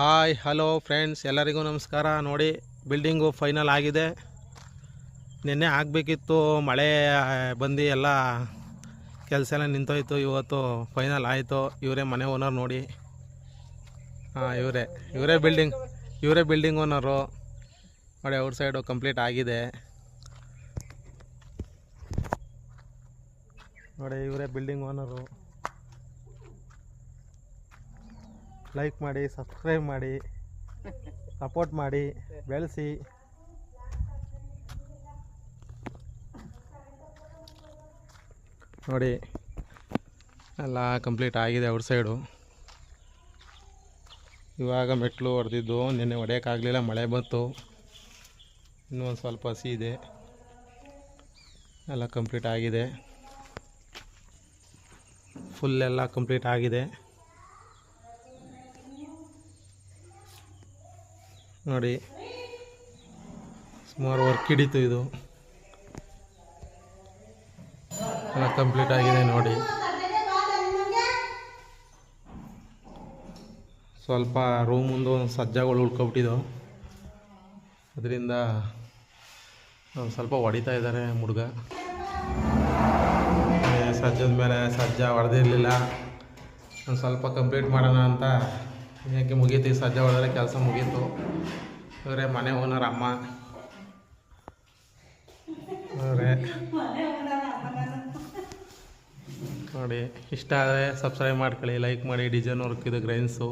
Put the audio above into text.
Hi hello friends, ಎಲ್ಲರಿಗೂ ನಮಸ್ಕಾರ. ನೋಡಿ, ಬಿಲ್ಡಿಂಗು ಫೈನಲ್ ಆಗಿದೆ. ನಿನ್ನೆ ಆಗಬೇಕಿತ್ತು, ಮಳೆ ಬಂದು ಎಲ್ಲ ಕೆಲಸ ಎಲ್ಲ ನಿಂತೋಯ್ತು. ಇವತ್ತು ಫೈನಲ್ ಆಯಿತು. ಇವರೇ ಮನೆ ಓನರ್ ನೋಡಿ. ಹಾಂ, ಇವರೇ ಬಿಲ್ಡಿಂಗ್ ಓನರು ನೋಡಿ. ಔಟ್ ಸೈಡು ಕಂಪ್ಲೀಟ್ ಆಗಿದೆ ನೋಡಿ. ಇವರೇ ಬಿಲ್ಡಿಂಗ್ ಓನರು. ಲೈಕ್ ಮಾಡಿ, ಸಬ್ಸ್ಕ್ರೈಬ್ ಮಾಡಿ, ಸಪೋರ್ಟ್ ಮಾಡಿ, ಬೆಳೆಸಿ. ನೋಡಿ, ಎಲ್ಲ ಕಂಪ್ಲೀಟ್ ಆಗಿದೆ ಔಟ್ ಸೈಡು. ಇವಾಗ ಮೆಟ್ಲು ಹೊಡೆದಿದ್ದು, ನಿನ್ನೆ ಹೊಡೆಯೋಕ್ಕಾಗಲಿಲ್ಲ, ಮಳೆ ಬಂತು. ಇನ್ನೂ ಒಂದು ಸ್ವಲ್ಪ ಹಸಿ ಇದೆ. ಎಲ್ಲ ಕಂಪ್ಲೀಟ್ ಆಗಿದೆ, ಫುಲ್ ಎಲ್ಲ ಕಂಪ್ಲೀಟ್ ಆಗಿದೆ ನೋಡಿ. ಸುಮಾರು ವರ್ಕ್ ಹಿಡಿತು. ಇದು ಎಲ್ಲ ಕಂಪ್ಲೀಟ್ ಆಗಿದೆ ನೋಡಿ. ಸ್ವಲ್ಪ ರೂಮುಂದು ಸಜ್ಜಗಳು ಉಳ್ಕೊಬಿಟ್ಟಿದ್ದು, ಅದರಿಂದ ಸ್ವಲ್ಪ ಹೊಡಿತಾ ಇದ್ದಾರೆ ಹುಡುಗ. ಸಜ್ಜದ ಮೇಲೆ ಸಜ್ಜ ಹೊಡೆದಿರಲಿಲ್ಲ. ಒಂದು ಸ್ವಲ್ಪ ಕಂಪ್ಲೀಟ್ ಮಾಡೋಣ ಅಂತ ಯಾಕೆ ಮುಗೀತು. ಸಜ್ಜ ಹೊಡೆದ್ರೆ ಕೆಲಸ ಮುಗೀತು. ಇವರೇ ಮನೆ ಓನರ್ ಅಮ್ಮ ಅವರೇ ನೋಡಿ. ಇಷ್ಟ ಆದರೆ ಸಬ್ಸ್ಕ್ರೈಬ್ ಮಾಡ್ಕೊಳ್ಳಿ, ಲೈಕ್ ಮಾಡಿ. ಡಿಸೈನ್ ವರ್ಕ್ ಇದು ಗ್ರೈನ್ಸು.